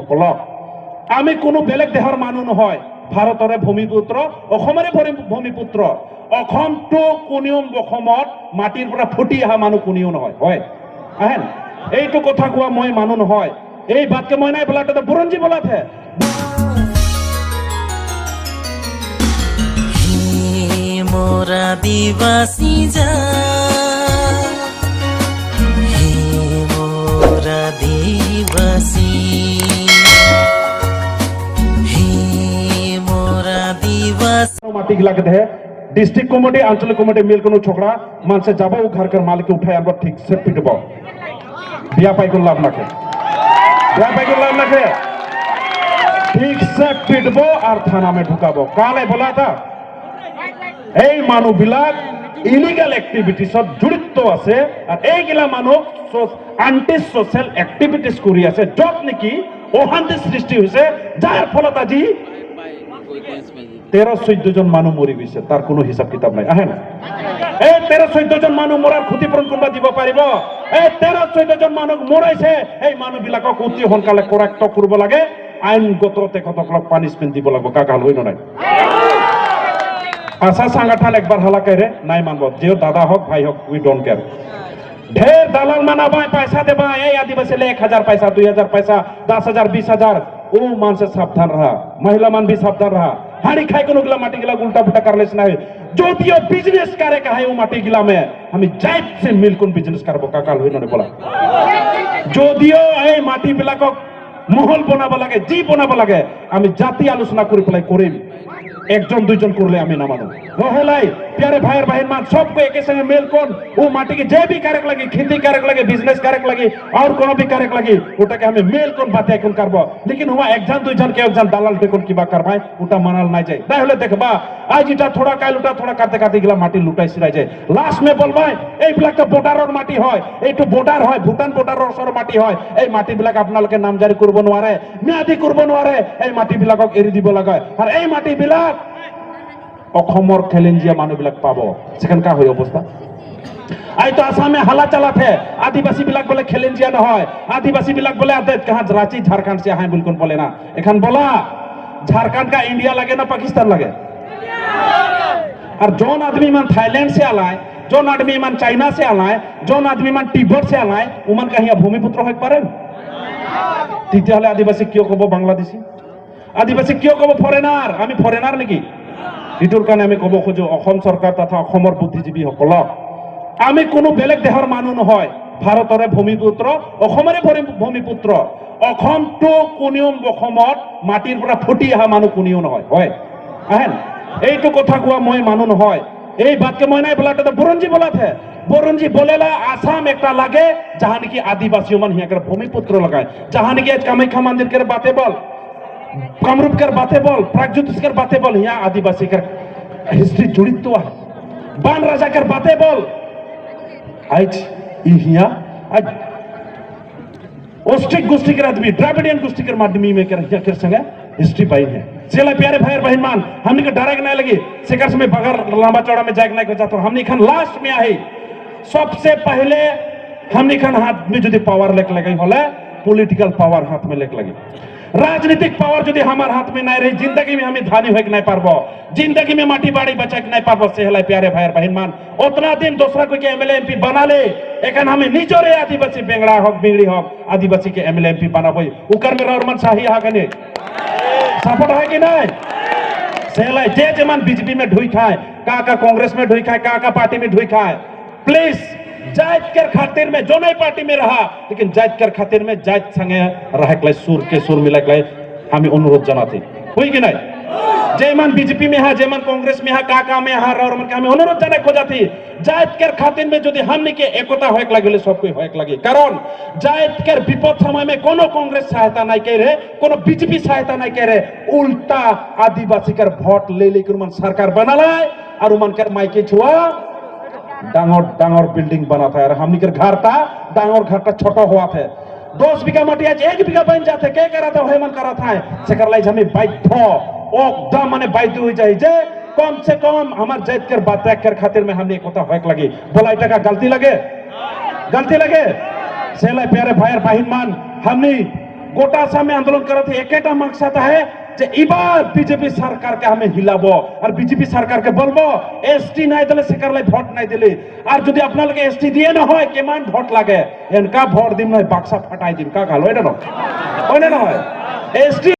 সকলক আমি কোনো বেলেগ দেহৰ মানুহ নহয় ভাৰতৰে ভূমিপুত্ৰ অসমৰে ভূমিপুত্ৰ অসমটো কোনেও অসমত মাটিৰ পৰা ফুটি অহা মানুহ কোনেও নহয় হয় আহেন এইটো কথা কোৱা মই মানুহ নহয় এই বাতকে মই নাই বলাতে বুৰঞ্জী বলাতে मोरा दिवासी जा हे मोरा दिवासी हे मोरा दिवासी माटी गिला के डिस्ट्रिक्ट कमिटी आंचलिक कमिटी मिलकर छोकरा मान से जाबो घर कर मालिक उठाए आनबो ठीक से पिटबो बिया पाई को लाभ नखे बिया पाई को लाभ नखे ठीक से पिटबो और थाना में ढुकाबो काले बोला था এই মানুহ বিলাক ইলিগাল এক্টিভিটিছত জড়িত আছে আর এইগিলা মানুহ আন্টি সোশ্যাল এক্টিভিটিস কৰি আছে যত নেকি অশান্তি সৃষ্টি হৈছে যাৰ ফলত আজি 13-14 জন মানুহ মৰি গৈছে তাৰ কোনো হিসাব কিতাব নাই আহে না এই 13-14 জন মানুহ মৰাৰ ক্ষতিপূৰণ কোনবা দিব পাৰিব এই 13-14 জন মানুহ মৰাইছে এই মানুহ বিলাকক অতি সোনকালে কৰেক্ট কৰিব লাগে আইনগত তেখেতসকলক পানিশমেন্ট দিব লাগিব কাকা হৈ নাই आशा संगठन एक बार हला कह रहे नहीं मानबो जो दादा हो भाई हो वी डोंट केयर ढेर दलाल माना भाई पैसा देबा ए आदिवासी ले 1000 पैसा 2000 पैसा 10000 20000 ओ मान से सावधान रहा महिला मान भी सावधान रहा हाड़ी खाई को गिला माटी गिला उल्टा पुल्टा कर लेस नहीं जो दियो बिजनेस करे का है वो माटी गिला में हम जायज से मिलकुन बिजनेस करबो काकाल होई ने बोला जो दियो ए माटी बिला को महल बनाबो लागे जी बनाबो लागे हम जाति आलोचना करि पলাই करिम একজন দুইজন করলে আমি না মানো নহলাই प्यारे भाइर बहन मान सबको एक संगे मेल कोन वो माटी के जे भी कारक लगी खेती कारक लगी बिजनेस कारक लगी और कोनो भी कारक लगी ওটাকে আমি মেল কোন বাতে কোন করব लेकिन हुआ একজন দুইজন কে একজন দালাল কে কোন কিবা করবাই ওটা মানাল নাই যায় তাহলে দেখবা আজ এটা থোড়া কাল ওটা থোড়া কাটতে কাটতে গিলা মাটি লুটাই সিরাই যায় লাস্ট মে বলবাই এই ব্লক তো বর্ডারর মাটি হয় এইটো বর্ডার হয় ভুটান বর্ডারর সর মাটি হয় এই মাটি বিলাক আপনালকে নামজারি করব নোৱাৰে মিয়াদি করব নোৱাৰে এই মাটি বিলাকক এৰি দিব লাগে আর এই মাটি বিলাক অসমৰ খেলেঞ্জিয়া মানুহ বিলাক পাব সেখান কা হয় অবস্থা আই তো আসামে হালা চালাতে আদিবাসী বিলাক বলে খেলেঞ্জিয়া নহয় আদিবাসী বিলাক বলে আতে कहां रांची झारखंड से हैं बिल्कुल बोले ना एखन बोला झारखंड का इंडिया लगे ना पाकिस्तान लगे और जोन आदमी मन थाईलैंड से आलाय जोन आदमी मन चाइना से आलाय जोन आदमी मन तिब्बत से आलाय उमन का हिया भूमिपुत्र হয় পারেন তিতাহলে আদিবাসী কিয় কব বাংলাদেশী আদিবাসী কিয় কব ফরেনার আমি ফরেনার নাকি ইটোর কারণে আমি কব খোজো অসম সরকার তথা অসমৰ বুদ্ধিজীৱী সকলক আমি কোনো বেলেগ দেহৰ মানুহ নহয় ভাৰতৰে ভূমিপুত্ৰ অসমৰে ভূমিপুত্ৰ অসমটো কোনেও অসমত মাটিৰ পৰা ফুটি অহা মানুহ কোনেও নহয় হয় আহেন এইটো কথা কোৱা মই মানুহ নহয় এই বাতকে মই নাই বলাতে বুৰঞ্জী বলাতে বুৰঞ্জী বলেলা আসাম একটা লাগে যাহা নেকি আদিবাসী মান হিয়াकर ভূমিপুত্ৰ লাগায় যাহা নেকি কামাখ্যা মন্দিৰ কে বাতে বল कामरूप कर बातें बोल प्रागज्योतिष कर बातें बोल यहाँ आदिवासी कर हिस्ट्री जुड़ित हुआ बान राजा कर बातें बोल आज यहाँ आज ओस्टिक गोष्ठी कर आदमी द्राविडियन गोष्ठी कर माध्यमी में कर संगे हिस्ट्री पाई है चला प्यारे भाई बहन मान हमने का डरा नहीं लगी शिखर में बगर लंबा चौड़ा में जाग नहीं जाता हमने खान लास्ट में आई सबसे पहले हमने खान हाथ में जो पावर लेक लगी होले पॉलिटिकल पावर हाथ में लेक लगी राजनीतिक पावर যদি আমার হাত में নাই रही जिंदगी में हमें धानी होक नहीं पारबो जिंदगी में माटी बाड़ी बचा के नहीं पारबो से हलाई प्यारे भाई बहन मान उतना दिन दूसरा कोई के एमएलए एमपी बना ले एखन हमें निजरे आदिवासी बेंगड़ा होक बिंगड़ी होक आदिवासी के एमएलए एमपी बनाबो उकर में रौरमन शाही हाकने सपोर्ट है कि नहीं से हलाई जे जमान बीजेपी में ढुई खाए का कांग्रेस में ढुई खाए का पार्टी में ढुई खाए प्लीज जायज कर खातिर में जो नहीं पार्टी में रहा लेकिन जायज कर खातिर में जायज संगे रहक सुर के सुर मिलक हमें अनुरोध जनाते हुई कि नहीं जयमान बीजेपी में है जयमान कांग्रेस में है का में है और हमें अनुरोध जाने खोजाती जायज कर खातिर में यदि हमने के एकता होक लगे सब कोई होक लगे कारण जायज कर विपद समय में कोनो कांग्रेस सहायता नहीं कर रहे कोनो बीजेपी सहायता नहीं कर रहे उल्टा आदिवासी कर वोट ले लेकर मन सरकार बना लाए और मन कर माइके छुआ डांगर डांगर बिल्डिंग बना था हमनी के घर था डांगर घर का छोटा हुआ था 10 बीघा माटी आज 1 बीघा बन जाते के करा था हेमन करा था सेकर लाई हमें बाध्य एकदम माने बाध्य हो जाए जे कम से कम हमार जात कर बात कर खातिर में हमने एकता होक लगी बोला इटा का गलती लगे से लाई प्यारे भाई बहन मान हमनी গোটা আসামে আন্দোলন করাতে একটা মকসদ है যে এবার বিজেপি সরকারকে আমি হিলাবো আর বিজেপি সরকারকে বলবো এসটি নাই দিলে সেকারলাই ভোট নাই দিলে আর যদি আপনাদেরকে এসটি দিয়ে না হয় কেমন ভোট লাগে এনকা ভোট দিম নয় বাক্সা ফাটাই দিম কা গালো এটা না হয় না হয় এসটি